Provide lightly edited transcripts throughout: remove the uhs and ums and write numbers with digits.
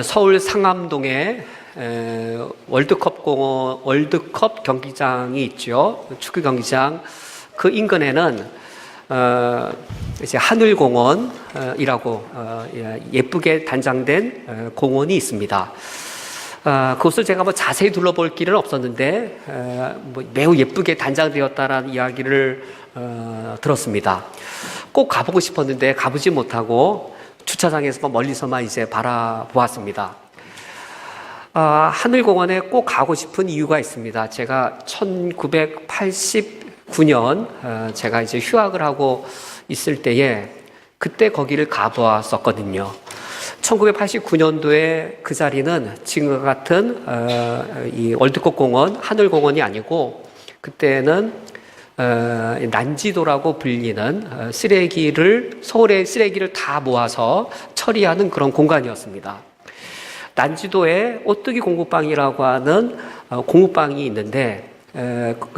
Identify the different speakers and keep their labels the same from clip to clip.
Speaker 1: 서울 상암동에 월드컵 경기장이 있죠. 축구 경기장. 그 인근에는 이제 하늘공원이라고 예쁘게 단장된 공원이 있습니다. 그것을 제가 자세히 둘러볼 길은 없었는데 매우 예쁘게 단장되었다라는 이야기를 들었습니다. 꼭 가보고 싶었는데 가보지 못하고 주차장에서 멀리서만 이제 바라보았습니다. 하늘공원에 꼭 가고 싶은 이유가 있습니다. 제가 1989년 제가 이제 휴학을 하고 있을 때에 그때 거기를 가보았었거든요. 1989년도에 그 자리는 지금과 같은 이 월드컵 공원, 하늘공원이 아니고 그때는 난지도라고 불리는 서울의 쓰레기를 다 모아서 처리하는 그런 공간이었습니다. 난지도에 오뚜기 공부방이라고 하는 공부방이 있는데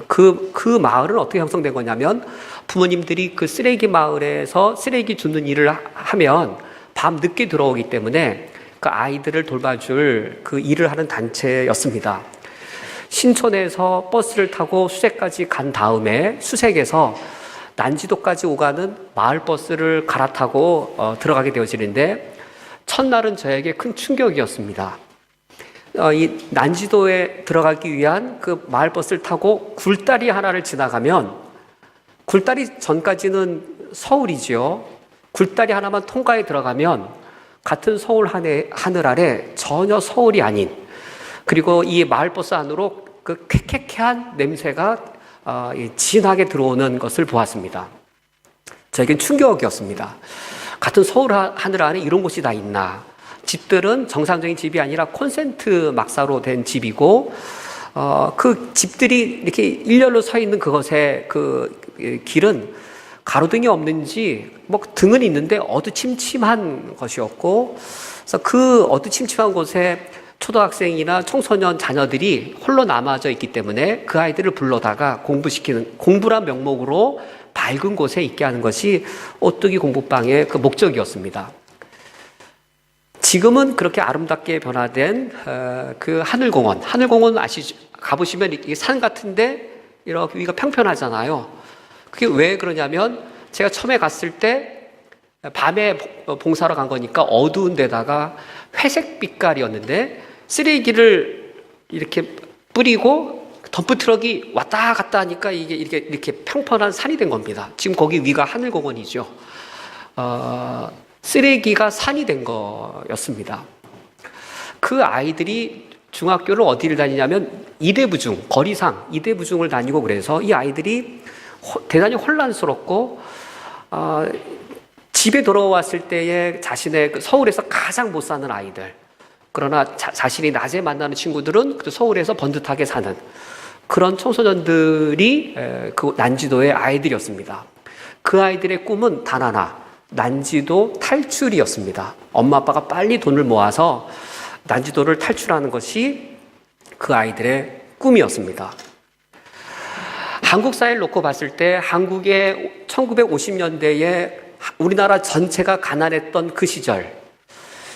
Speaker 1: 그 마을은 어떻게 형성된 거냐면 부모님들이 그 쓰레기 마을에서 쓰레기 줍는 일을 하면 밤 늦게 들어오기 때문에 그 아이들을 돌봐줄 그 일을 하는 단체였습니다. 신촌에서 버스를 타고 수색까지 간 다음에 수색에서 난지도까지 오가는 마을버스를 갈아타고 들어가게 되어지는데 첫날은 저에게 큰 충격이었습니다. 이 난지도에 들어가기 위한 그 마을버스를 타고 굴다리 하나를 지나가면 굴다리 전까지는 서울이지요. 굴다리 하나만 통과해 들어가면 같은 서울 하늘 아래 전혀 서울이 아닌 그리고 이 마을버스 안으로 그 쾌쾌한 냄새가 진하게 들어오는 것을 보았습니다. 저에겐 충격이었습니다. 같은 서울 하늘 안에 이런 곳이 다 있나. 집들은 정상적인 집이 아니라 콘센트 막사로 된 집이고 그 집들이 이렇게 일렬로 서 있는 그것의 그 길은 가로등이 없는지 등은 있는데 어두침침한 것이었고 그래서 그 어두침침한 곳에 초등학생이나 청소년 자녀들이 홀로 남아져 있기 때문에 그 아이들을 불러다가 공부란 명목으로 밝은 곳에 있게 하는 것이 오뚜기 공부방의 그 목적이었습니다. 지금은 그렇게 아름답게 변화된 그 하늘공원 가보시면 이게 산 같은데 이렇게 위가 평평하잖아요. 그게 왜 그러냐면 제가 처음에 갔을 때 밤에 봉사로 간 거니까 어두운 데다가 회색 빛깔이었는데 쓰레기를 이렇게 뿌리고 덤프트럭이 왔다 갔다 하니까 이게 이렇게 평평한 산이 된 겁니다. 지금 거기 위가 하늘공원이죠. 쓰레기가 산이 된 거였습니다. 그 아이들이 중학교를 어디를 다니냐면 거리상 이대부중을 다니고 그래서 이 아이들이 대단히 혼란스럽고 집에 돌아왔을 때에 자신의 서울에서 가장 못 사는 아이들 그러나 자신이 낮에 만나는 친구들은 서울에서 번듯하게 사는 그런 청소년들이 그 난지도의 아이들이었습니다. 그 아이들의 꿈은 단 하나, 난지도 탈출이었습니다. 엄마 아빠가 빨리 돈을 모아서 난지도를 탈출하는 것이 그 아이들의 꿈이었습니다. 한국 사회를 놓고 봤을 때 한국의 1950년대에 우리나라 전체가 가난했던 그 시절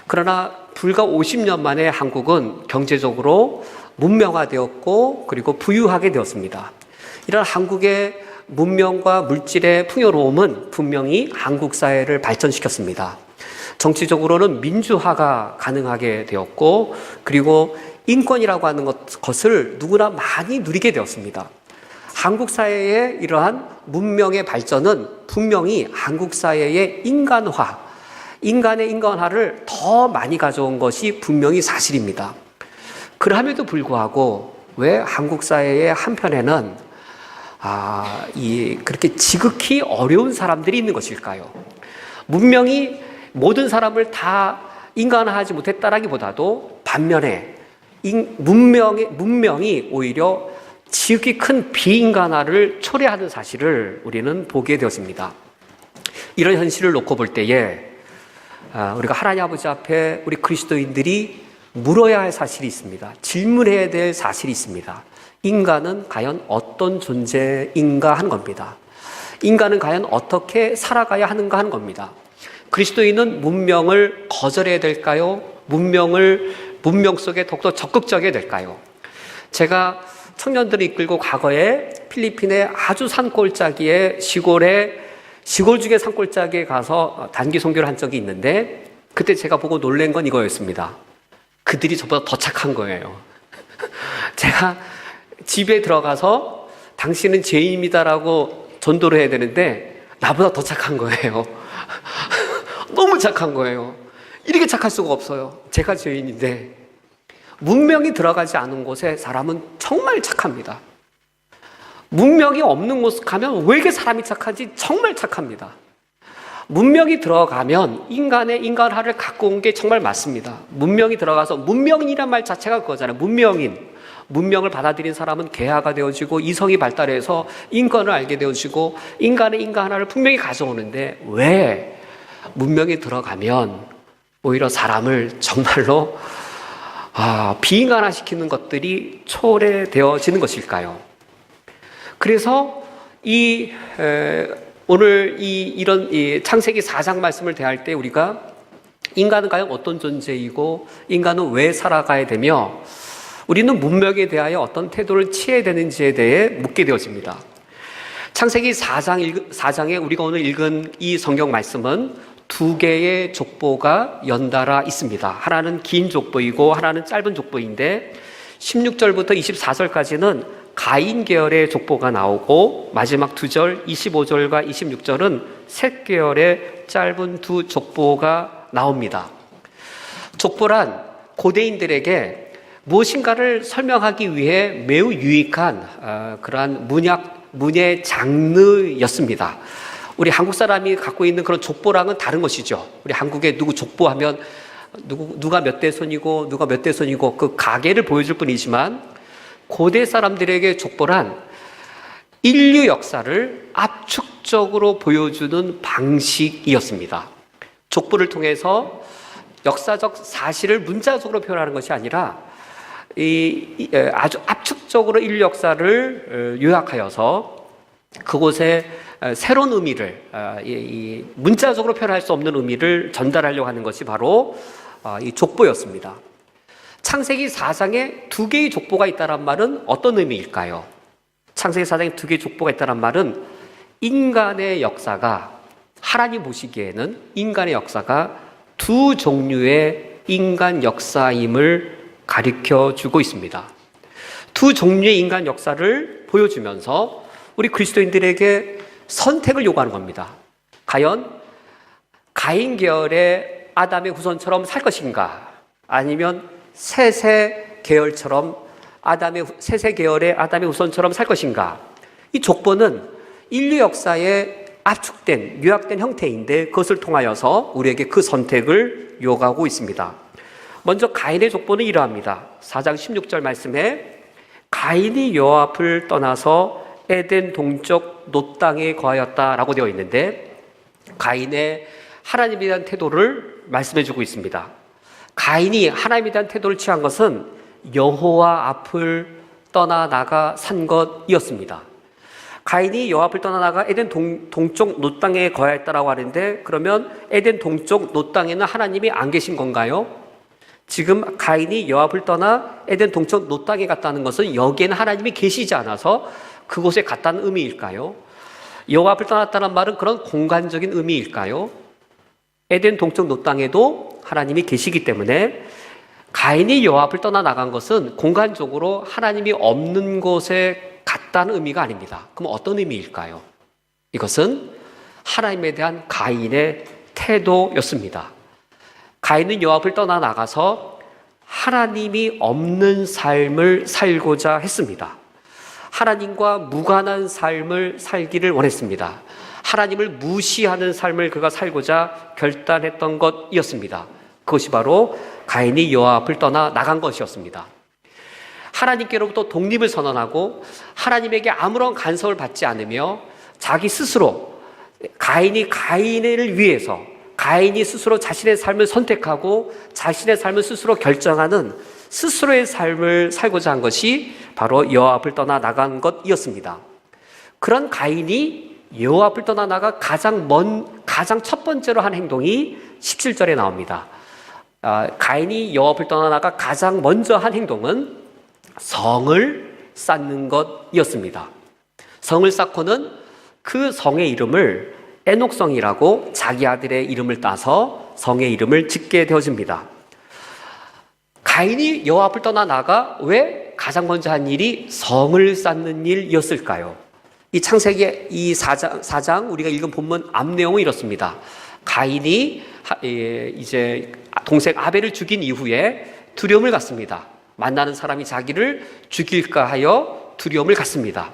Speaker 1: 그러나 불과 50년 만에 한국은 경제적으로 문명화되었고 그리고 부유하게 되었습니다. 이런 한국의 문명과 물질의 풍요로움은 분명히 한국 사회를 발전시켰습니다. 정치적으로는 민주화가 가능하게 되었고 그리고 인권이라고 하는 것을 누구나 많이 누리게 되었습니다. 한국 사회의 이러한 문명의 발전은 분명히 한국 사회의 인간의 인간화를 더 많이 가져온 것이 분명히 사실입니다. 그럼에도 불구하고 왜 한국 사회의 한편에는 그렇게 지극히 어려운 사람들이 있는 것일까요? 문명이 모든 사람을 다 인간화하지 못했다라기보다도 반면에 문명이 오히려 지극히 큰 비인간화를 초래하는 사실을 우리는 보게 되었습니다. 이런 현실을 놓고 볼 때에 우리가 하나님 아버지 앞에 우리 그리스도인들이 물어야 할 사실이 있습니다. 질문해야 될 사실이 있습니다. 인간은 과연 어떤 존재인가 하는 겁니다. 인간은 과연 어떻게 살아가야 하는가 하는 겁니다. 그리스도인은 문명을 거절해야 될까요? 문명 속에 더욱더 적극적이게 될까요? 제가 청년들을 이끌고 과거에 필리핀의 아주 산골짜기에 시골 중에 산골짜기에 가서 단기 선교를 한 적이 있는데, 그때 제가 보고 놀란 건 이거였습니다. 그들이 저보다 더 착한 거예요. 제가 집에 들어가서 당신은 죄인입니다라고 전도를 해야 되는데 나보다 더 착한 거예요. 너무 착한 거예요. 이렇게 착할 수가 없어요. 제가 죄인인데. 문명이 들어가지 않은 곳에 사람은 정말 착합니다. 문명이 없는 곳 가면 왜 이렇게 사람이 착한지 정말 착합니다. 문명이 들어가면 인간화를 갖고 온 게 정말 맞습니다. 문명이 들어가서, 문명인이란 말 자체가 그거잖아요. 문명을 받아들인 사람은 개화가 되어지고 이성이 발달해서 인권을 알게 되어지고 인간의 인간화를 분명히 가져오는데, 왜 문명이 들어가면 오히려 사람을 정말로 비인간화시키는 것들이 초래되어지는 것일까요? 그래서 오늘 이런 창세기 4장 말씀을 대할 때 우리가 인간은 과연 어떤 존재이고 인간은 왜 살아가야 되며 우리는 문명에 대하여 어떤 태도를 취해야 되는지에 대해 묻게 되어집니다. 창세기 4장에 우리가 오늘 읽은 이 성경 말씀은 두 개의 족보가 연달아 있습니다. 하나는 긴 족보이고 하나는 짧은 족보인데 16절부터 24절까지는 가인 계열의 족보가 나오고 마지막 2절 25절과 26절은 셋 계열의 짧은 두 족보가 나옵니다. 족보란 고대인들에게 무엇인가를 설명하기 위해 매우 유익한 그러한 문예 장르였습니다. 우리 한국 사람이 갖고 있는 그런 족보랑은 다른 것이죠. 우리 한국에 누구 족보하면 누가 몇 대 손이고 누가 몇 대 손이고 그 가계를 보여줄 뿐이지만, 고대 사람들에게 족보란 인류 역사를 압축적으로 보여주는 방식이었습니다. 족보를 통해서 역사적 사실을 문자적으로 표현하는 것이 아니라 아주 압축적으로 인류 역사를 요약하여서 그곳에 새로운 의미를, 문자적으로 표현할 수 없는 의미를 전달하려고 하는 것이 바로 이 족보였습니다. 창세기 4장에 두 개의 족보가 있다는 말은 어떤 의미일까요? 창세기 4장에 두 개의 족보가 있다는 말은 인간의 역사가, 하나님 보시기에는 인간의 역사가 두 종류의 인간 역사임을 가르쳐 주고 있습니다. 두 종류의 인간 역사를 보여주면서 우리 그리스도인들에게 선택을 요구하는 겁니다. 과연 가인 계열의 아담의 후손처럼 살 것인가, 아니면 셋의 계열의 아담의 후손처럼 살 것인가. 이 족보는 인류 역사에 압축된, 요약된 형태인데 그것을 통하여서 우리에게 그 선택을 요구하고 있습니다. 먼저 가인의 족보는 이러합니다. 4장 16절 말씀에 가인이 여호와 앞을 떠나서 에덴 동쪽 놋 땅에 거하였다라고 되어 있는데, 가인의 하나님에 대한 태도를 말씀해 주고 있습니다. 가인이 하나님에 대한 태도를 취한 것은 여호와 앞을 떠나나가 산 것이었습니다. 가인이 여호와 앞을 떠나나가 에덴 동쪽 놋 땅에 거하였다라고 하는데, 그러면 에덴 동쪽 놋 땅에는 하나님이 안 계신 건가요? 지금 가인이 여호와 앞을 떠나 에덴 동쪽 놋 땅에 갔다는 것은 여기에는 하나님이 계시지 않아서 그곳에 갔다는 의미일까요? 여호와 앞을 떠났다는 말은 그런 공간적인 의미일까요? 에덴 동쪽 놋 땅에도 하나님이 계시기 때문에 가인이 여호와 앞을 떠나 나간 것은 공간적으로 하나님이 없는 곳에 갔다는 의미가 아닙니다. 그럼 어떤 의미일까요? 이것은 하나님에 대한 가인의 태도였습니다. 가인은 여호와 앞을 떠나 나가서 하나님이 없는 삶을 살고자 했습니다. 하나님과 무관한 삶을 살기를 원했습니다. 하나님을 무시하는 삶을 그가 살고자 결단했던 것이었습니다. 그것이 바로 가인이 여호와 앞을 떠나 나간 것이었습니다. 하나님께로부터 독립을 선언하고 하나님에게 아무런 간섭을 받지 않으며 자기 스스로 가인을 위해서 가인이 스스로 자신의 삶을 선택하고 자신의 삶을 스스로 결정하는 스스로의 삶을 살고자 한 것이 바로 여호와 앞을 떠나 나간 것이었습니다. 그런 가인이 여호와 앞을 떠나 나가 가장 첫 번째로 한 행동이 17절에 나옵니다. 가인이 여호와 앞을 떠나나가 가장 먼저 한 행동은 성을 쌓는 것이었습니다. 성을 쌓고는 그 성의 이름을 에녹성이라고 자기 아들의 이름을 따서 성의 이름을 짓게 되어집니다. 가인이 여호와 앞을 떠나나가 왜 가장 먼저 한 일이 성을 쌓는 일이었을까요? 이 창세기 이 4장 우리가 읽은 본문 앞 내용은 이렇습니다. 가인이 이제 동생 아벨을 죽인 이후에 두려움을 갖습니다. 만나는 사람이 자기를 죽일까 하여 두려움을 갖습니다.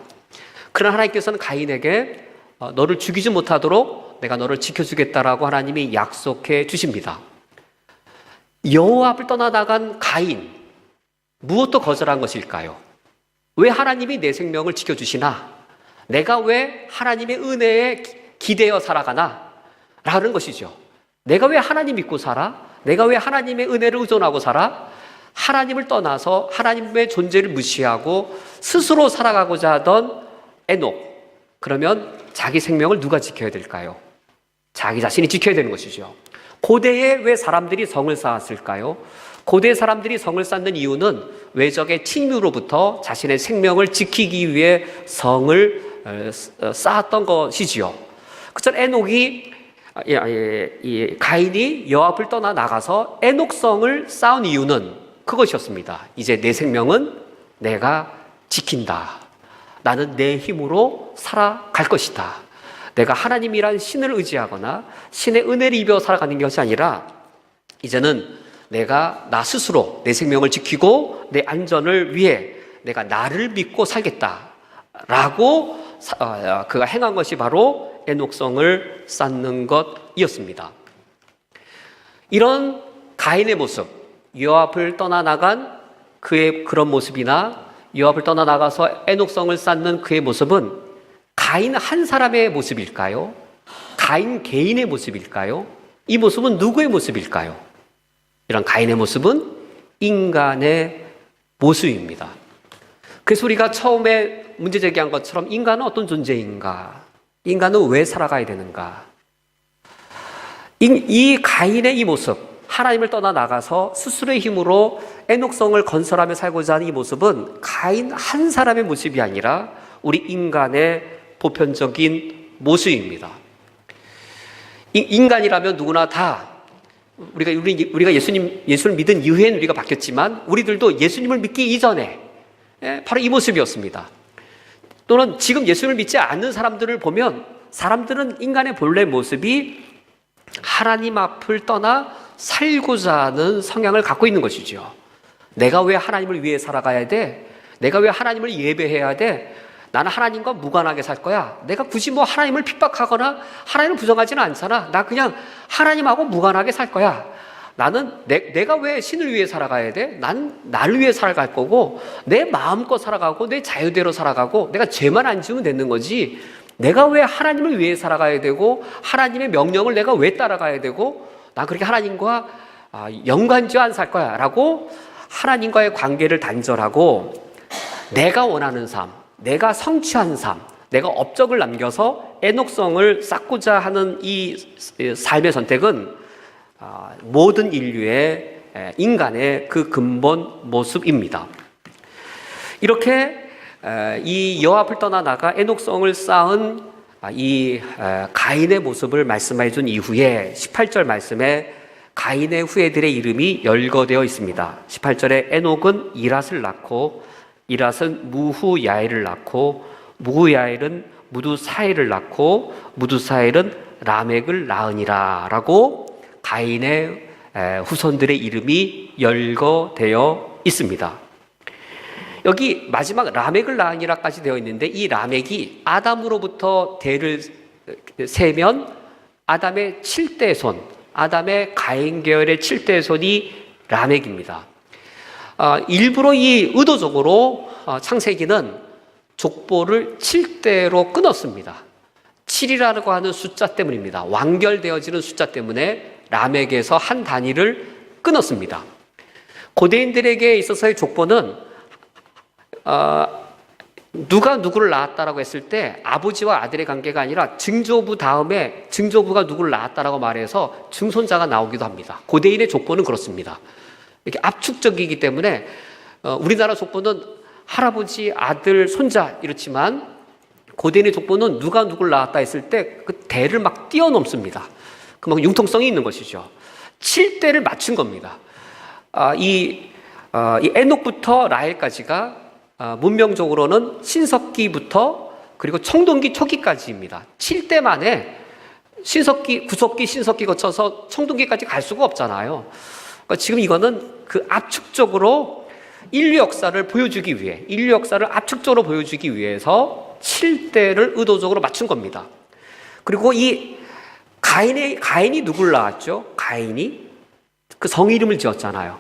Speaker 1: 그러나 하나님께서는 가인에게 너를 죽이지 못하도록 내가 너를 지켜주겠다라고 하나님이 약속해 주십니다. 여호와 앞을 떠나나간 가인, 무엇도 거절한 것일까요? 왜 하나님이 내 생명을 지켜주시나? 내가 왜 하나님의 은혜에 기대어 살아가나? 라는 것이죠. 내가 왜 하나님 믿고 살아? 내가 왜 하나님의 은혜를 의존하고 살아? 하나님을 떠나서 하나님의 존재를 무시하고 스스로 살아가고자 하던 에녹. 그러면 자기 생명을 누가 지켜야 될까요? 자기 자신이 지켜야 되는 것이죠. 고대에 왜 사람들이 성을 쌓았을까요? 고대 사람들이 성을 쌓는 이유는 외적의 침입으로부터 자신의 생명을 지키기 위해 성을 쌓았던 것이지요. 그래서 에녹이 가인이 여호와 앞을 떠나 나가서 에녹성을 쌓은 이유는 그것이었습니다. 이제 내 생명은 내가 지킨다. 나는 내 힘으로 살아갈 것이다. 내가 하나님이란 신을 의지하거나 신의 은혜를 입어 살아가는 것이 아니라 이제는 내가 나 스스로 내 생명을 지키고 내 안전을 위해 내가 나를 믿고 살겠다라고 그가 행한 것이 바로 에녹성을 쌓는 것이었습니다. 이런 가인의 모습, 여호와 앞을 떠나나간 그의 그런 모습이나 여호와 앞을 떠나나가서 에녹성을 쌓는 그의 모습은 가인 한 사람의 모습일까요? 가인 개인의 모습일까요? 이 모습은 누구의 모습일까요? 이런 가인의 모습은 인간의 모습입니다. 그래서 우리가 처음에 문제 제기한 것처럼 인간은 어떤 존재인가? 인간은 왜 살아가야 되는가? 이 가인의 이 모습, 하나님을 떠나 나가서 스스로의 힘으로 에녹성을 건설하며 살고자 하는 이 모습은 가인 한 사람의 모습이 아니라 우리 인간의 보편적인 모습입니다. 인간이라면 누구나 다 우리가 예수를 믿은 이후에는 우리가 바뀌었지만 우리들도 예수님을 믿기 이전에 바로 이 모습이었습니다. 또는 지금 예수를 믿지 않는 사람들을 보면 사람들은 인간의 본래 모습이 하나님 앞을 떠나 살고자 하는 성향을 갖고 있는 것이죠. 내가 왜 하나님을 위해 살아가야 돼? 내가 왜 하나님을 예배해야 돼? 나는 하나님과 무관하게 살 거야. 내가 굳이 하나님을 핍박하거나 하나님을 부정하지는 않잖아. 나 그냥 하나님하고 무관하게 살 거야. 나는 내가 왜 신을 위해 살아가야 돼? 난 나를 위해 살아갈 거고 내 마음껏 살아가고 내 자유대로 살아가고 내가 죄만 안 지으면 되는 거지. 내가 왜 하나님을 위해 살아가야 되고 하나님의 명령을 내가 왜 따라가야 되고 난 그렇게 하나님과 연관지어 안 살 거야 라고 하나님과의 관계를 단절하고 내가 원하는 삶, 내가 성취한 삶, 내가 업적을 남겨서 에녹성을 쌓고자 하는 이 삶의 선택은 모든 인류의 인간의 그 근본 모습입니다. 이렇게 이 여호와 앞을 떠나 나가 에녹성을 쌓은 이 가인의 모습을 말씀해 준 이후에 18절 말씀에 가인의 후예들의 이름이 열거되어 있습니다. 18절에 에녹은 이랏을 낳고 이랏은 무후야엘을 낳고 무후야엘은 무두사엘을 낳고 무두사엘은 라멕을 낳으니라 라고 가인의 후손들의 이름이 열거되어 있습니다. 여기 마지막 라멕을 낳으니라까지 되어 있는데 이 라멕이 아담으로부터 대를 세면 아담의 7대 손, 아담의 가인 계열의 7대 손이 라멕입니다. 일부러 의도적으로 창세기는 족보를 7대로 끊었습니다. 7이라고 하는 숫자 때문입니다. 완결되어지는 숫자 때문에 라멕에서 한 단위를 끊었습니다. 고대인들에게 있어서의 족보는 누가 누구를 낳았다라고 했을 때 아버지와 아들의 관계가 아니라 증조부 다음에 증조부가 누구를 낳았다라고 말해서 증손자가 나오기도 합니다. 고대인의 족보는 그렇습니다. 이렇게 압축적이기 때문에 우리나라 족보는 할아버지, 아들, 손자 이렇지만 고대인의 족보는 누가 누구를 낳았다 했을 때 그 대를 막 뛰어넘습니다. 그만큼 융통성이 있는 것이죠. 7대를 맞춘 겁니다. 이 에녹부터 라헬까지가 문명적으로는 신석기부터 그리고 청동기 초기까지입니다. 7대 만에 신석기, 구석기, 신석기 거쳐서 청동기까지 갈 수가 없잖아요. 그러니까 지금 이거는 그 압축적으로 인류 역사를 보여주기 위해, 인류 역사를 압축적으로 보여주기 위해서 7대를 의도적으로 맞춘 겁니다. 그리고 이 가인이 누굴 낳았죠? 가인이 그 성 이름을 지었잖아요.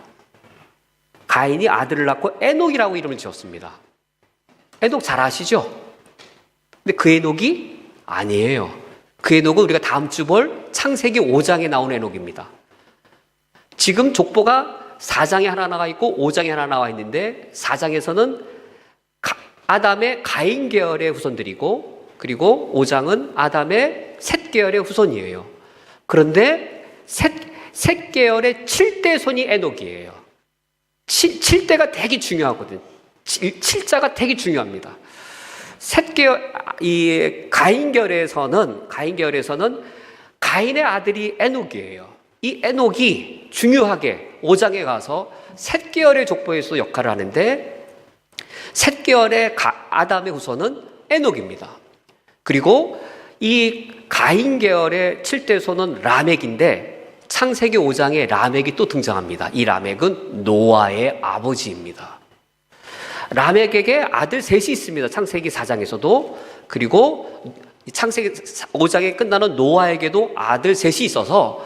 Speaker 1: 가인이 아들을 낳고 에녹이라고 이름을 지었습니다. 에녹 잘 아시죠? 근데 그 에녹이 아니에요. 그 에녹은 우리가 다음 주 볼 창세기 5장에 나온 에녹입니다. 지금 족보가 4장에 하나 나와 있고 5장에 하나 나와 있는데 4장에서는 아담의 가인 계열의 후손들이고 그리고 5장은 아담의 셋 계열의 후손이에요. 그런데 셋 계열의 7대 손이 에녹이에요. 7대가 되게 중요하거든. 7자가 되게 중요합니다. 이 가인 계열에서는 가인의 아들이 에녹이에요. 이 에녹이 중요하게 5장에 가서 셋 계열의 족보에서 역할을 하는데 셋 계열의 아담의 후손은 에녹입니다. 그리고 이 가인 계열의 7대 손은 라멕인데 창세기 5장에 라멕이 또 등장합니다. 이 라멕은 노아의 아버지입니다. 라멕에게 아들 셋이 있습니다. 창세기 4장에서도. 그리고 창세기 5장에 끝나는 노아에게도 아들 셋이 있어서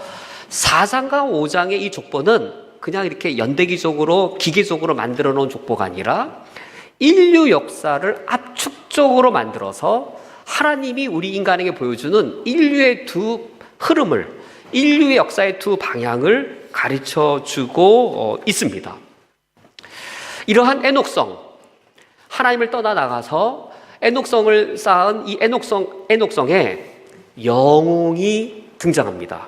Speaker 1: 4장과 5장의 이 족보는 그냥 이렇게 연대기적으로 기계적으로 만들어 놓은 족보가 아니라 인류 역사를 압축적으로 만들어서 하나님이 우리 인간에게 보여주는 인류의 두 흐름을, 인류의 역사의 두 방향을 가르쳐 주고 있습니다. 이러한 에녹성, 하나님을 떠나 나가서 에녹성을 쌓은 이 에녹성에 영웅이 등장합니다.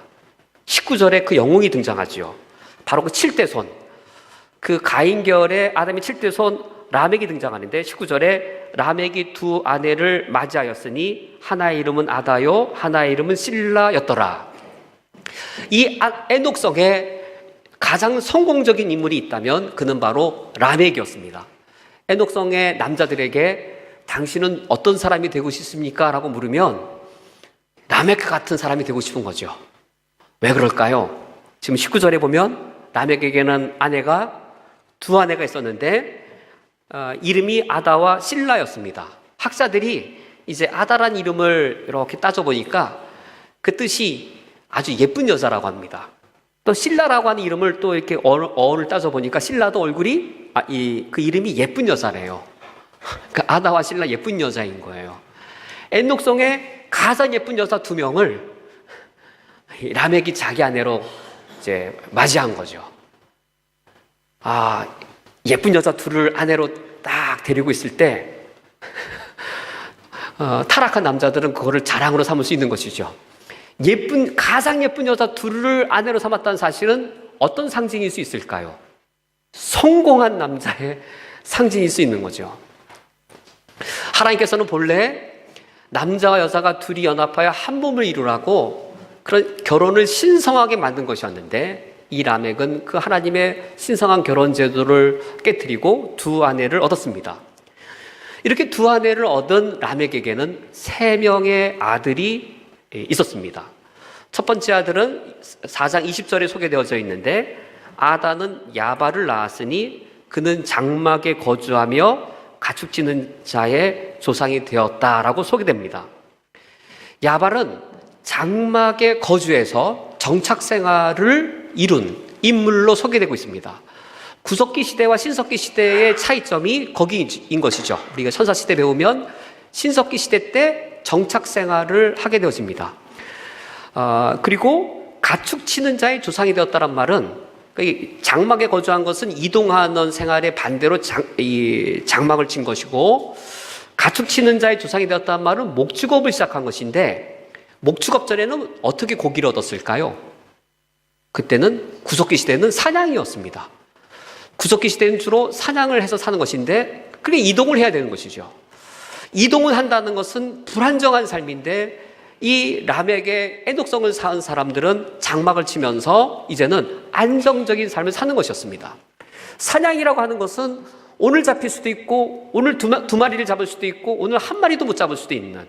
Speaker 1: 19절에 그 영웅이 등장하지요. 바로 그 7대 손, 그 가인 계열의 아담의 7대 손 라멕이 등장하는데 19절에 라멕이 두 아내를 맞이하였으니 하나의 이름은 아다요 하나의 이름은 실라였더라. 이 에녹성에 가장 성공적인 인물이 있다면 그는 바로 라멕이었습니다. 에녹성의 남자들에게 당신은 어떤 사람이 되고 싶습니까? 라고 물으면 라멕 같은 사람이 되고 싶은 거죠. 왜 그럴까요? 지금 19절에 보면 라멕에게는 두 아내가 있었는데 이름이 아다와 실라였습니다. 학자들이 이제 아다란 이름을 이렇게 따져보니까 그 뜻이 아주 예쁜 여자라고 합니다. 또 실라라고 하는 이름을 또 이렇게 어를 따져보니까 실라도 얼굴이 그 이름이 예쁜 여자래요. 그 아다와 실라 예쁜 여자인 거예요. 에녹성에 가장 예쁜 여자 2명을 라멕이 자기 아내로 이제 맞이한 거죠. 예쁜 여자 2를 아내로 딱 데리고 있을 때 타락한 남자들은 그거를 자랑으로 삼을 수 있는 것이죠. 가장 예쁜 여자 2를 아내로 삼았다는 사실은 어떤 상징일 수 있을까요? 성공한 남자의 상징일 수 있는 거죠. 하나님께서는 본래 남자와 여자가 둘이 연합하여 한 몸을 이루라고 그런 결혼을 신성하게 만든 것이었는데 이 라멕은 그 하나님의 신성한 결혼 제도를 깨뜨리고 2 아내를 얻었습니다. 이렇게 2 아내를 얻은 라멕에게는 3명의 아들이 있었습니다. 첫 번째 아들은 4장 20절에 소개되어져 있는데 아다는 야발을 낳았으니 그는 장막에 거주하며 가축지는 자의 조상이 되었다라고 소개됩니다. 야발은 장막에 거주해서 정착 생활을 이룬 인물로 소개되고 있습니다. 구석기 시대와 신석기 시대의 차이점이 거기인 것이죠. 우리가 천사시대 배우면 신석기 시대 때 정착 생활을 하게 되어집니다. 그리고 가축 치는 자의 조상이 되었다는 말은 장막에 거주한 것은 이동하는 생활의 반대로 장막을 친 것이고 가축 치는 자의 조상이 되었다는 말은 목축업을 시작한 것인데, 목축업 전에는 어떻게 고기를 얻었을까요? 그때는 구석기 시대는 사냥이었습니다. 구석기 시대는 주로 사냥을 해서 사는 것인데, 그게 이동을 해야 되는 것이죠. 이동을 한다는 것은 불안정한 삶인데, 이 람에게 애독성을 쌓은 사람들은 장막을 치면서 이제는 안정적인 삶을 사는 것이었습니다. 사냥이라고 하는 것은 오늘 잡힐 수도 있고, 오늘 두 마리를 잡을 수도 있고, 오늘 한 마리도 못 잡을 수도 있는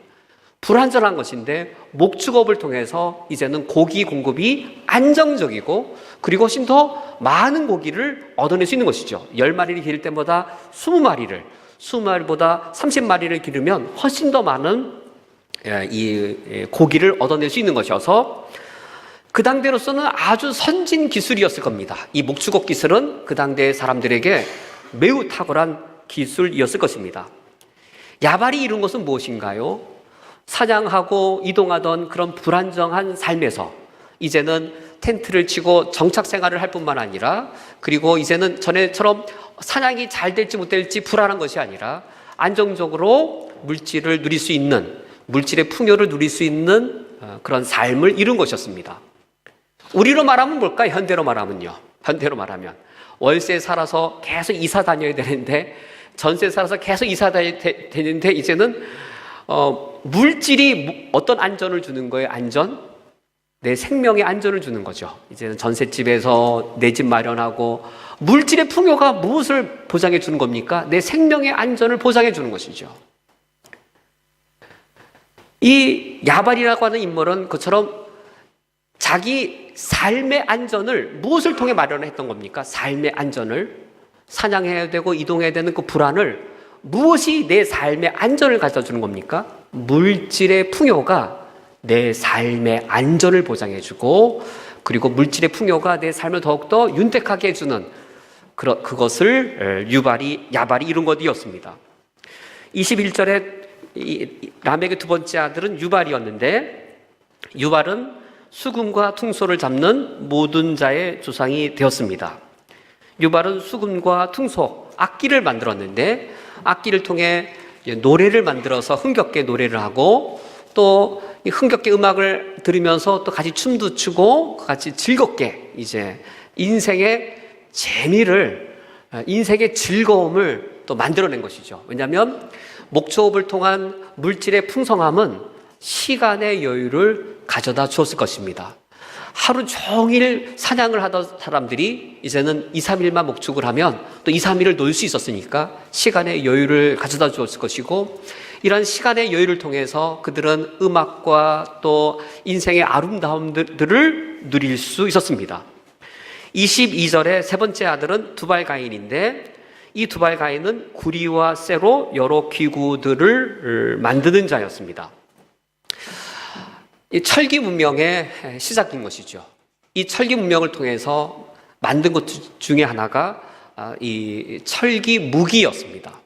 Speaker 1: 불안정한 것인데, 목축업을 통해서 이제는 고기 공급이 안정적이고, 그리고 훨씬 더 많은 고기를 얻어낼 수 있는 것이죠. 10마리를 기를 때보다 20마리보다 30마리를 기르면 훨씬 더 많은 이 고기를 얻어낼 수 있는 것이어서 그 당대로서는 아주 선진 기술이었을 겁니다. 이 목축업 기술은 그 당대 사람들에게 매우 탁월한 기술이었을 것입니다. 야발이 이룬 것은 무엇인가요? 사냥하고 이동하던 그런 불안정한 삶에서 이제는 텐트를 치고 정착 생활을 할 뿐만 아니라, 그리고 이제는 전에처럼 사냥이 잘 될지 못 될지 불안한 것이 아니라 안정적으로 물질을 누릴 수 있는, 물질의 풍요를 누릴 수 있는 그런 삶을 이룬 것이었습니다. 우리로 말하면 뭘까요? 현대로 말하면요. 현대로 말하면 월세 살아서 계속 이사 다녀야 되는데, 전세 살아서 계속 이사 다녀야 되는데, 이제는 물질이 어떤 안전을 주는 거예요? 안전? 내 생명의 안전을 주는 거죠. 이제는 전셋집에서 내 집 마련하고, 물질의 풍요가 무엇을 보장해 주는 겁니까? 내 생명의 안전을 보장해 주는 것이죠. 이 야발이라고 하는 인물은 그처럼 자기 삶의 안전을 무엇을 통해 마련했던 겁니까? 삶의 안전을, 사냥해야 되고 이동해야 되는 그 불안을, 무엇이 내 삶의 안전을 가져다 주는 겁니까? 물질의 풍요가 내 삶의 안전을 보장해주고, 그리고 물질의 풍요가 내 삶을 더욱더 윤택하게 해주는 그것을 야발이 이룬 것이었습니다. 21절에 람에게 두 번째 아들은 유발이었는데, 유발은 수금과 퉁소를 잡는 모든 자의 조상이 되었습니다. 유발은 수금과 퉁소, 악기를 만들었는데, 악기를 통해 노래를 만들어서 흥겹게 노래를 하고, 또 흥겹게 음악을 들으면서 또 같이 춤도 추고 같이 즐겁게 이제 인생의 재미를, 인생의 즐거움을 또 만들어낸 것이죠. 왜냐하면 목축업을 통한 물질의 풍성함은 시간의 여유를 가져다 주었을 것입니다. 하루 종일 사냥을 하던 사람들이 이제는 2, 3일만 목축을 하면 또 2, 3일을 놀 수 있었으니까 시간의 여유를 가져다 주었을 것이고, 이런 시간의 여유를 통해서 그들은 음악과 또 인생의 아름다움들을 누릴 수 있었습니다. 22절의 세 번째 아들은 두발가인인데, 이 두발가인은 구리와 쇠로 여러 기구들을 만드는 자였습니다. 이 철기 문명의 시작인 것이죠. 이 철기 문명을 통해서 만든 것 중에 하나가 이 철기 무기였습니다.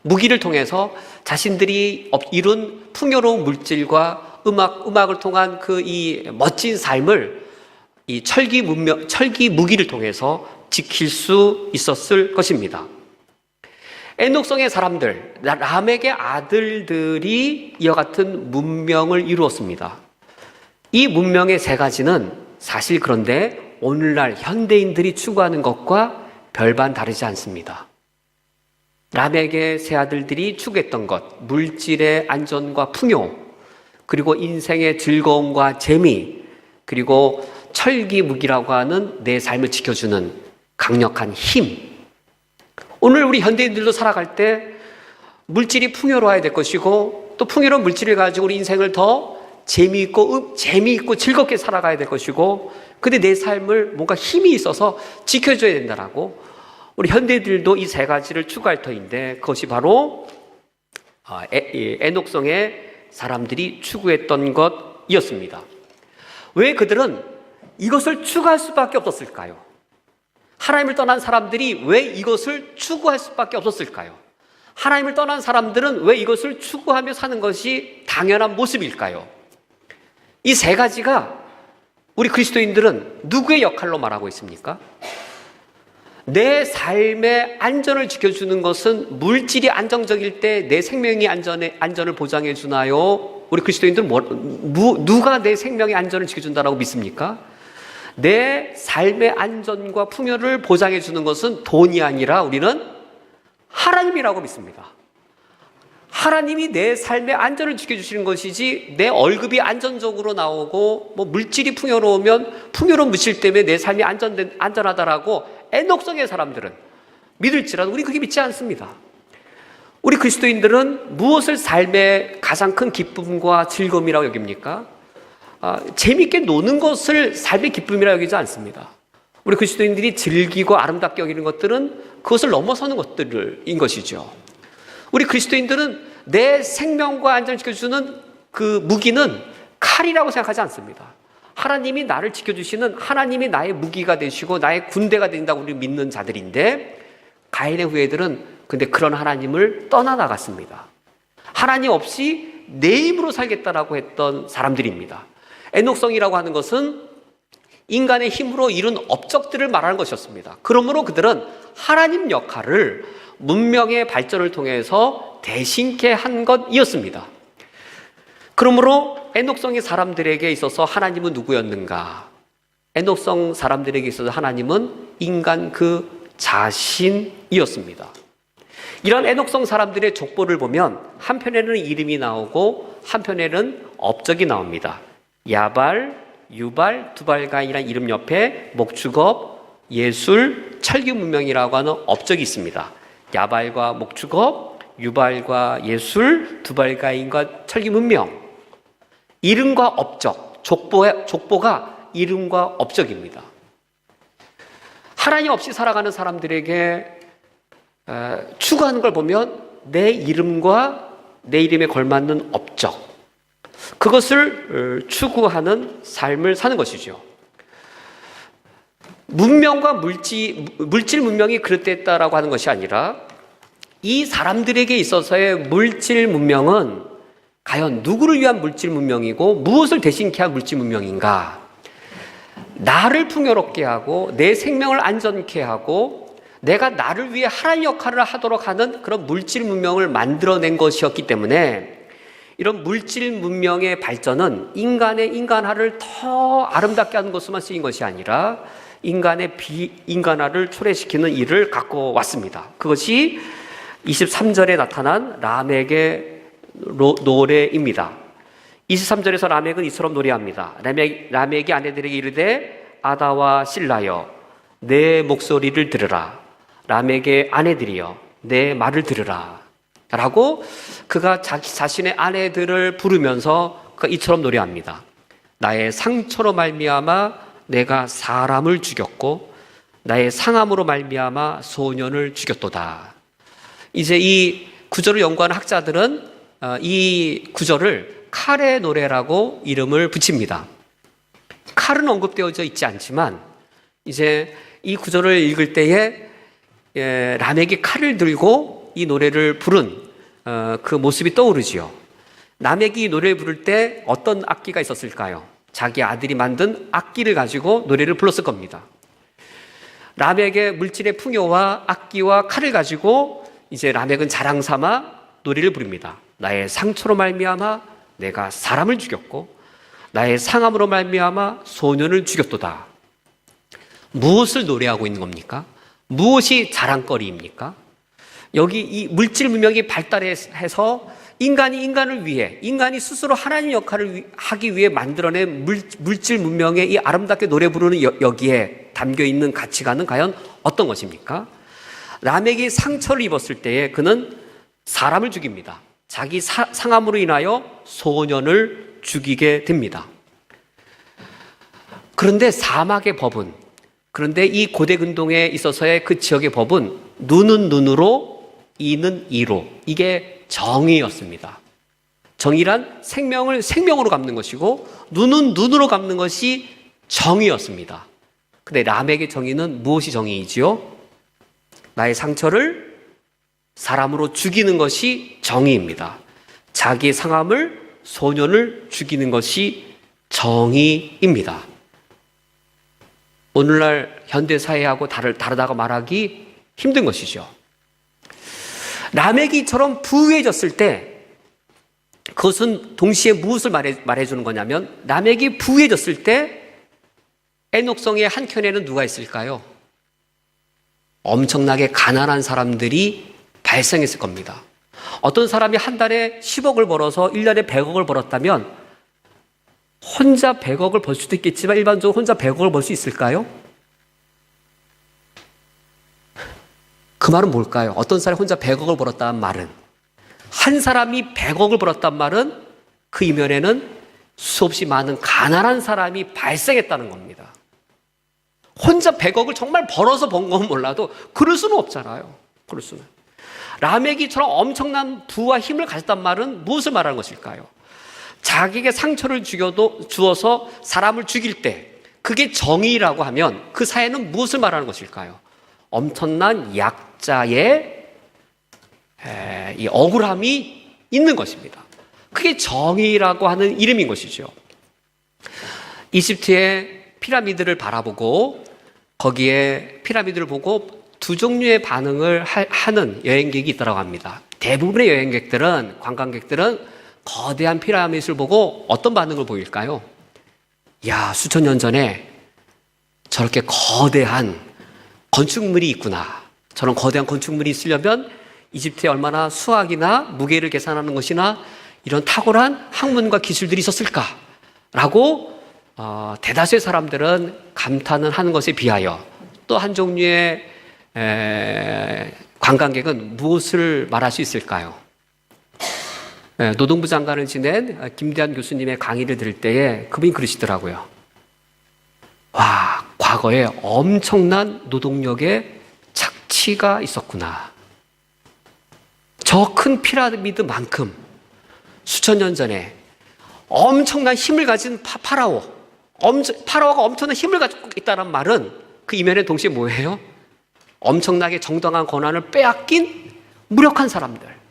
Speaker 1: 무기를 통해서 자신들이 이룬 풍요로운 물질과 음악을 통한 그 이 멋진 삶을 이 철기 무기를 통해서 지킬 수 있었을 것입니다. 에녹성의 사람들, 람에게 아들들이 이와 같은 문명을 이루었습니다. 이 문명의 세 가지는 사실 그런데 오늘날 현대인들이 추구하는 것과 별반 다르지 않습니다. 람에게 세 아들들이 추구했던 것, 물질의 안전과 풍요, 그리고 인생의 즐거움과 재미, 그리고 철기무기라고 하는 내 삶을 지켜주는 강력한 힘. 오늘 우리 현대인들도 살아갈 때 물질이 풍요로워야 될 것이고, 또 풍요로운 물질을 가지고 우리 인생을 더 재미있고 즐겁게 살아가야 될 것이고, 근데 내 삶을 뭔가 힘이 있어서 지켜줘야 된다라고 우리 현대인들도 이 세 가지를 추구할 터인데, 그것이 바로 에녹성의 사람들이 추구했던 것이었습니다. 왜 그들은 이것을 추구할 수밖에 없었을까요? 하나님을 떠난 사람들이 왜 이것을 추구할 수밖에 없었을까요? 하나님을 떠난 사람들은 왜 이것을 추구하며 사는 것이 당연한 모습일까요? 이 세 가지가 우리 그리스도인들은 누구의 역할로 말하고 있습니까? 내 삶의 안전을 지켜주는 것은 물질이 안정적일 때 내 생명의 안전을 보장해 주나요? 우리 그리스도인들은 누가 내 생명의 안전을 지켜준다라고 믿습니까? 내 삶의 안전과 풍요를 보장해 주는 것은 돈이 아니라 우리는 하나님이라고 믿습니다. 하나님이 내 삶의 안전을 지켜주시는 것이지, 내 월급이 안정적으로 나오고 물질이 풍요로우면 풍요로운 물질 때문에 내 삶이 안전하다라고 애녹성의 사람들은 믿을지라도 우리 그게 믿지 않습니다. 우리 그리스도인들은 무엇을 삶의 가장 큰 기쁨과 즐거움이라고 여깁니까? 재밌게 노는 것을 삶의 기쁨이라고 여기지 않습니다. 우리 그리스도인들이 즐기고 아름답게 여기는 것들은 그것을 넘어서는 것들인 것이죠. 우리 그리스도인들은 내 생명과 안전을 지켜주는 그 무기는 칼이라고 생각하지 않습니다. 하나님이 나를 지켜주시는, 하나님이 나의 무기가 되시고 나의 군대가 된다고 우리 믿는 자들인데, 가인의 후예들은 근데 그런 하나님을 떠나나갔습니다. 하나님 없이 내 힘으로 살겠다라고 했던 사람들입니다. 애녹성이라고 하는 것은 인간의 힘으로 이룬 업적들을 말하는 것이었습니다. 그러므로 그들은 하나님 역할을 문명의 발전을 통해서 대신케 한 것이었습니다. 그러므로 애녹성의 사람들에게 있어서 하나님은 누구였는가? 애녹성 사람들에게 있어서 하나님은 인간 그 자신이었습니다. 이런 애녹성 사람들의 족보를 보면 한편에는 이름이 나오고 한편에는 업적이 나옵니다. 야발, 유발, 두발가인이라는 이름 옆에 목축업, 예술, 철기 문명이라고 하는 업적이 있습니다. 야발과 목축업, 유발과 예술, 두발가인과 철기 문명. 이름과 업적, 족보가 이름과 업적입니다. 하나님 없이 살아가는 사람들에게 추구하는 걸 보면 내 이름과 내 이름에 걸맞는 업적, 그것을 추구하는 삶을 사는 것이죠. 문명과 물질 문명이 그릇됐다라고 하는 것이 아니라, 이 사람들에게 있어서의 물질 문명은 과연 누구를 위한 물질 문명이고 무엇을 대신케 한 물질 문명인가? 나를 풍요롭게 하고 내 생명을 안전케 하고 내가 나를 위해 하나님 역할을 하도록 하는 그런 물질 문명을 만들어낸 것이었기 때문에, 이런 물질 문명의 발전은 인간의 인간화를 더 아름답게 하는 것으로만 쓰인 것이 아니라 인간의 비인간화를 초래시키는 일을 갖고 왔습니다. 그것이 23절에 나타난 라멕의 노래입니다. 23절에서 라멕은 이처럼 노래합니다. 라멕이 아내들에게 이르되 아다와 실라여 내 목소리를 들으라. 라멕의 아내들이여 내 말을 들으라. 라고 그가 자신의 아내들을 부르면서 이처럼 노래합니다. 나의 상처로 말미암아 내가 사람을 죽였고 나의 상함으로 말미암아 소년을 죽였도다. 이제 이 구절을 연구하는 학자들은 이 구절을 칼의 노래라고 이름을 붙입니다. 칼은 언급되어져 있지 않지만 이제 이 구절을 읽을 때에 라멕이 칼을 들고 이 노래를 부른 그 모습이 떠오르지요. 라멕이 노래를 부를 때 어떤 악기가 있었을까요? 자기 아들이 만든 악기를 가지고 노래를 불렀을 겁니다. 라멕의 물질의 풍요와 악기와 칼을 가지고 이제 라멕은 자랑 삼아 노래를 부릅니다. 나의 상처로 말미암아 내가 사람을 죽였고 나의 상함으로 말미암아 소년을 죽였도다. 무엇을 노래하고 있는 겁니까? 무엇이 자랑거리입니까? 여기 이 물질 문명이 발달해서 인간이 인간을 위해, 인간이 스스로 하나님 역할을 하기 위해 만들어낸 물질 문명의 이 아름답게 노래 부르는 여기에 담겨있는 가치관은 과연 어떤 것입니까? 라멕이 상처를 입었을 때에 그는 사람을 죽입니다. 자기 상함으로 인하여 소년을 죽이게 됩니다. 그런데 사막의 법은, 그런데 이 고대 근동에 있어서의 그 지역의 법은 눈은 눈으로, 이는 이로, 이게 정의였습니다. 정의란 생명을 생명으로 갚는 것이고 눈은 눈으로 갚는 것이 정의였습니다. 근데 라멕의 정의는 무엇이 정의이지요? 나의 상처를 사람으로 죽이는 것이 정의입니다. 자기의 상함을, 소년을 죽이는 것이 정의입니다. 오늘날 현대사회하고 다르다고 말하기 힘든 것이죠. 라멕이처럼 부유해졌을 때 그것은 동시에 무엇을 말해주는 거냐면, 라멕이 부유해졌을 때 에녹성의 한켠에는 누가 있을까요? 엄청나게 가난한 사람들이 발생했을 겁니다. 어떤 사람이 한 달에 10억을 벌어서 1년에 100억을 벌었다면 혼자 100억을 벌 수도 있겠지만 일반적으로 혼자 100억을 벌 수 있을까요? 그 말은 뭘까요? 어떤 사람이 혼자 100억을 벌었다는 말은, 한 사람이 100억을 벌었다는 말은 그 이면에는 수없이 많은 가난한 사람이 발생했다는 겁니다. 혼자 100억을 정말 벌어서 번 건 몰라도 그럴 수는 없잖아요. 그럴 수는. 라멕이처럼 엄청난 부와 힘을 가졌단 말은 무엇을 말하는 것일까요? 자기에게 상처를 주어서 사람을 죽일 때 그게 정의라고 하면 그 사회는 무엇을 말하는 것일까요? 엄청난 약자의 이 억울함이 있는 것입니다. 그게 정의라고 하는 이름인 것이죠. 이집트의 피라미드를 바라보고 거기에 피라미드를 보고 두 종류의 반응을 하는 여행객이 있다고 합니다. 대부분의 여행객들은, 관광객들은 거대한 피라미드를 보고 어떤 반응을 보일까요? 야, 수천 년 전에 저렇게 거대한 건축물이 있구나. 저런 거대한 건축물이 있으려면 이집트에 얼마나 수학이나 무게를 계산하는 것이나 이런 탁월한 학문과 기술들이 있었을까라고 대다수의 사람들은 감탄을 하는 것에 비하여, 또 한 종류의 관광객은 무엇을 말할 수 있을까요? 노동부 장관을 지낸 김대한 교수님의 강의를 들을 때에 그분이 그러시더라고요. 와, 과거에 엄청난 노동력의 착취가 있었구나. 저 큰 피라미드만큼 수천 년 전에 엄청난 힘을 가진 파라오가 엄청난 힘을 가지고 있다는 말은 그 이면에 동시에 뭐예요? 엄청나게 정당한 권한을 빼앗긴 무력한 사람들.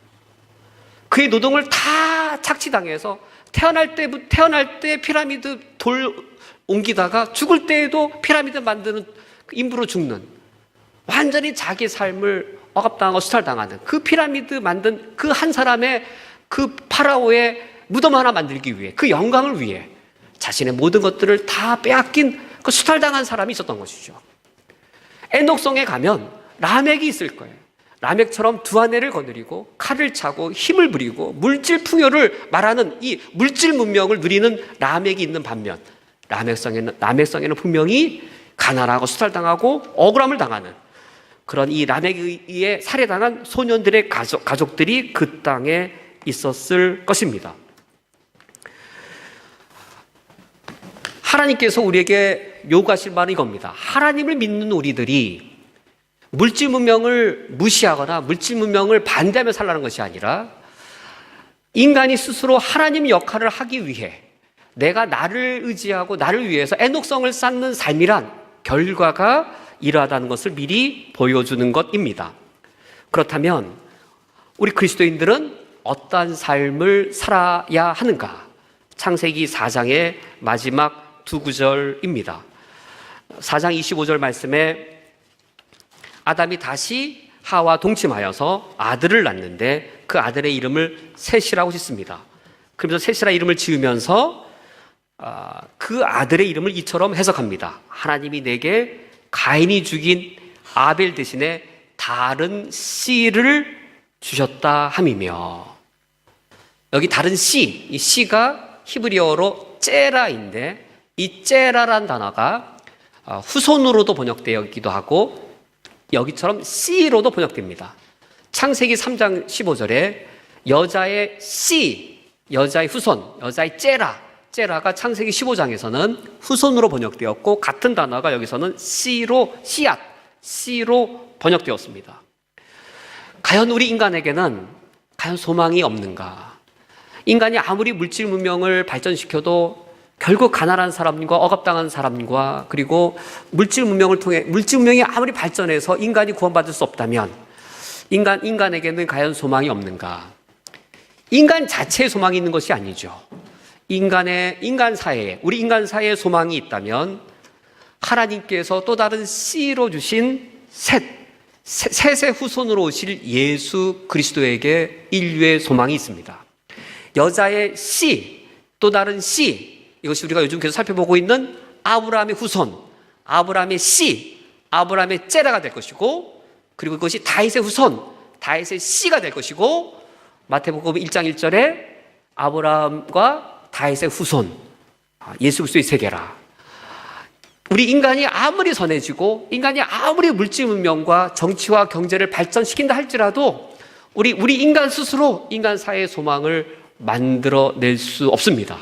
Speaker 1: 그의 노동을 다 착취당해서 태어날 때 피라미드 돌 옮기다가 죽을 때에도 피라미드 만드는 인부로 죽는, 완전히 자기 삶을 억압당하고 수탈당하는 그 피라미드 만든 그 한 사람의 그 파라오의 무덤 하나 만들기 위해, 그 영광을 위해 자신의 모든 것들을 다 빼앗긴 그 수탈당한 사람이 있었던 것이죠. 에녹성에 가면 라멕이 있을 거예요. 라멕처럼 두 아내를 거느리고 칼을 차고 힘을 부리고 물질 풍요를 말하는 이 물질 문명을 누리는 라멕이 있는 반면, 라멕성에는 분명히 가난하고 수탈당하고 억울함을 당하는 그런 이 라멕에 의해 살해당한 소년들의 가족들이 그 땅에 있었을 것입니다. 하나님께서 우리에게 요구하실 말은 이겁니다. 하나님을 믿는 우리들이 물질 문명을 무시하거나 물질 문명을 반대하며 살라는 것이 아니라, 인간이 스스로 하나님 역할을 하기 위해 내가 나를 의지하고 나를 위해서 애녹성을 쌓는 삶이란 결과가 이러하다는 것을 미리 보여주는 것입니다. 그렇다면 우리 그리스도인들은 어떠한 삶을 살아야 하는가? 창세기 4장의 마지막 두 구절입니다. 4장 25절 말씀에 아담이 다시 하와 동침하여서 아들을 낳는데 그 아들의 이름을 셋이라고 짓습니다. 그러면서 셋이라 이름을 지으면서 그 아들의 이름을 이처럼 해석합니다. 하나님이 내게 가인이 죽인 아벨 대신에 다른 씨를 주셨다 함이며, 여기 다른 씨, 이 씨가 히브리어로 째라인데 이 째라란 단어가 후손으로도 번역되기도 하고 여기처럼 씨로도 번역됩니다. 창세기 3장 15절에 여자의 씨, 여자의 후손, 여자의 째라가 창세기 15장에서는 후손으로 번역되었고 같은 단어가 여기서는 씨로, 씨앗, 씨로 번역되었습니다. 과연 우리 인간에게는 과연 소망이 없는가? 인간이 아무리 물질 문명을 발전시켜도 결국 가난한 사람과 억압당한 사람과 그리고 물질 문명이 아무리 발전해서 인간이 구원받을 수 없다면 인간에게는 과연 소망이 없는가? 인간 자체의 소망이 있는 것이 아니죠. 우리 인간 사회에 소망이 있다면 하나님께서 또 다른 씨로 주신 셋의 후손으로 오실 예수 그리스도에게 인류의 소망이 있습니다. 여자의 씨, 또 다른 씨, 이것이 우리가 요즘 계속 살펴보고 있는 아브라함의 후손, 아브라함의 씨, 아브라함의 째라가 될 것이고, 그리고 그것이 다윗의 후손, 다윗의 씨가 될 것이고, 마태복음 1장 1절에 아브라함과 다윗의 후손, 예수 그리스도의 세계라. 우리 인간이 아무리 선해지고 인간이 아무리 물질 문명과 정치와 경제를 발전시킨다 할지라도 우리 인간 스스로 인간 사회의 소망을 만들어낼 수 없습니다.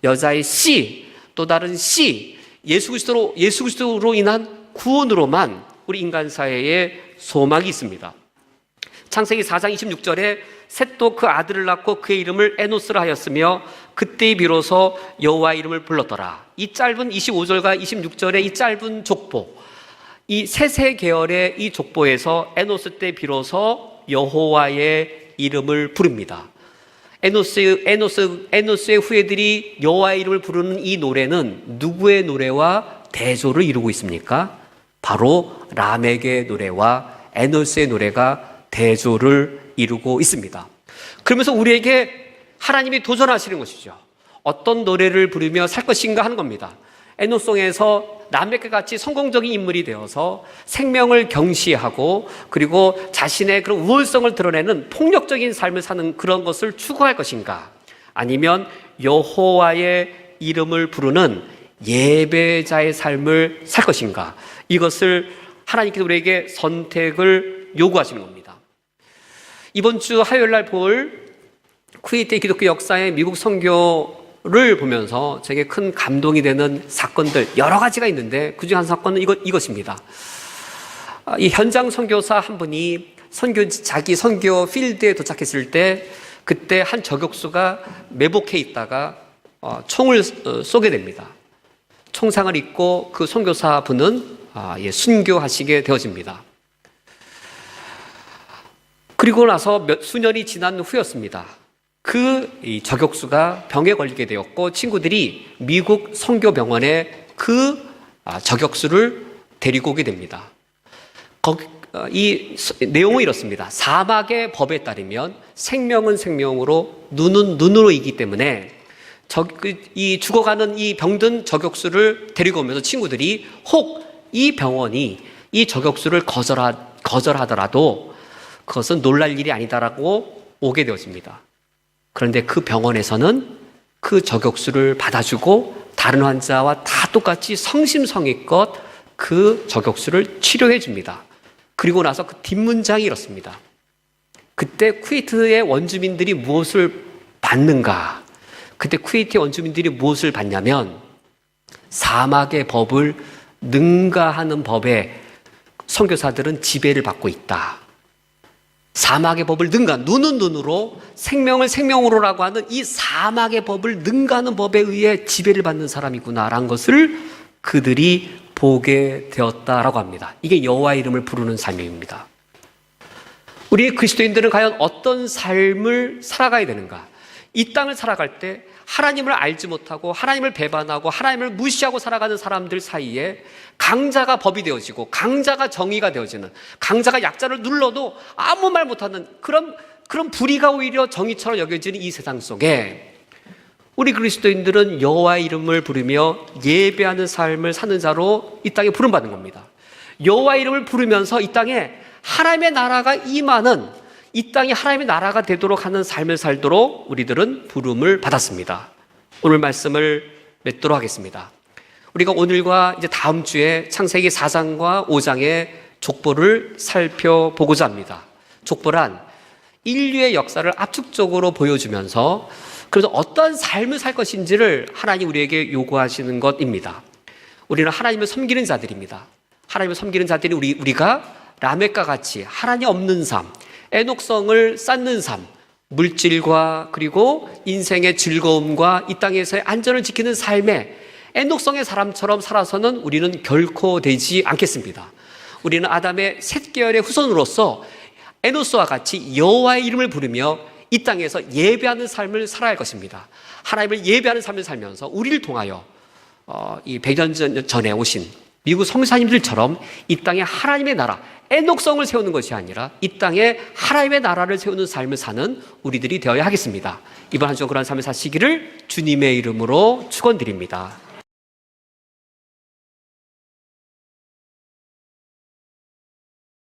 Speaker 1: 여자의 씨, 또 다른 씨, 예수 그리스도로 인한 구원으로만 우리 인간 사회에 소망이 있습니다. 창세기 4장 26절에 셋도 그 아들을 낳고 그의 이름을 에노스라 하였으며 그때 비로소 여호와의 이름을 불렀더라. 이 짧은 25절과 26절의 이 짧은 족보, 이 셋의 계열의 이 족보에서 에노스 때 비로소 여호와의 이름을 부릅니다. 에노스의 후예들이 여호와의 이름을 부르는 이 노래는 누구의 노래와 대조를 이루고 있습니까? 바로 라멕의 노래와 에노스의 노래가 대조를 이루고 있습니다. 그러면서 우리에게 하나님이 도전하시는 것이죠. 어떤 노래를 부르며 살 것인가 하는 겁니다. 에노송에서 라멕과 같이 성공적인 인물이 되어서 생명을 경시하고 그리고 자신의 그런 우월성을 드러내는 폭력적인 삶을 사는 그런 것을 추구할 것인가, 아니면 여호와의 이름을 부르는 예배자의 삶을 살 것인가, 이것을 하나님께서 우리에게 선택을 요구하시는 겁니다. 이번 주 화요일 날 볼 쿠웨이트 기독교 역사의 미국 선교를 보면서 제게 큰 감동이 되는 사건들 여러 가지가 있는데 그중 한 사건은 이것입니다. 이 현장 선교사 한 분이 자기 선교 필드에 도착했을 때 그때 한 저격수가 매복해 있다가 총을 쏘게 됩니다. 총상을 입고 그 선교사 분은 순교하시게 되어집니다. 그리고 나서 수년이 지난 후였습니다. 이 저격수가 병에 걸리게 되었고 친구들이 미국 선교병원에 그 저격수를 데리고 오게 됩니다. 이 내용은 이렇습니다. 사막의 법에 따르면 생명은 생명으로, 눈은 눈으로이기 때문에 이 죽어가는 이 병든 저격수를 데리고 오면서 친구들이 혹 이 병원이 이 저격수를 거절하더라도 그것은 놀랄 일이 아니다라고 오게 되어집니다. 그런데 그 병원에서는 그 저격수를 받아주고 다른 환자와 다 똑같이 성심성의껏 그 저격수를 치료해 줍니다. 그리고 나서 그 뒷문장이 이렇습니다. 그때 쿠웨이트의 원주민들이 무엇을 받는가? 그때 쿠웨이트의 원주민들이 무엇을 받냐면 사막의 법을 능가하는 법에 선교사들은 지배를 받고 있다. 사막의 법을 눈은 눈으로, 생명을 생명으로라고 하는 이 사막의 법을 능가하는 법에 의해 지배를 받는 사람이구나라는 것을 그들이 보게 되었다라고 합니다. 이게 여호와의 이름을 부르는 삶입니다. 우리 그리스도인들은 과연 어떤 삶을 살아가야 되는가? 이 땅을 살아갈 때 하나님을 알지 못하고 하나님을 배반하고 하나님을 무시하고 살아가는 사람들 사이에 강자가 법이 되어지고 강자가 정의가 되어지는, 강자가 약자를 눌러도 아무 말 못하는 그런 불의가 오히려 정의처럼 여겨지는 이 세상 속에 우리 그리스도인들은 여호와의 이름을 부르며 예배하는 삶을 사는 자로 이 땅에 부름받은 겁니다. 여호와의 이름을 부르면서 이 땅에 하나님의 나라가 임하는, 이 땅이 하나님의 나라가 되도록 하는 삶을 살도록 우리들은 부름을 받았습니다. 오늘 말씀을 맺도록 하겠습니다. 우리가 오늘과 이제 다음 주에 창세기 4장과 5장의 족보를 살펴보고자 합니다. 족보란 인류의 역사를 압축적으로 보여주면서 그래서 어떤 삶을 살 것인지를 하나님 우리에게 요구하시는 것입니다. 우리는 하나님을 섬기는 자들입니다. 하나님을 섬기는 자들이 우리가 라멕과 같이 하나님 없는 삶, 애녹성을 쌓는 삶, 물질과 그리고 인생의 즐거움과 이 땅에서의 안전을 지키는 삶에 애녹성의 사람처럼 살아서는 우리는 결코 되지 않겠습니다. 우리는 아담의 셋 계열의 후손으로서 에노스와 같이 여호와의 이름을 부르며 이 땅에서 예배하는 삶을 살아야 할 것입니다. 하나님을 예배하는 삶을 살면서 우리를 통하여 이 100년 전에 오신 미국 성사님들처럼 이 땅에 하나님의 나라, 애녹성을 세우는 것이 아니라 이 땅에 하나님의 나라를 세우는 삶을 사는 우리들이 되어야 하겠습니다. 이번 한 주간 그런 삶을 사시기를 주님의 이름으로 축원드립니다.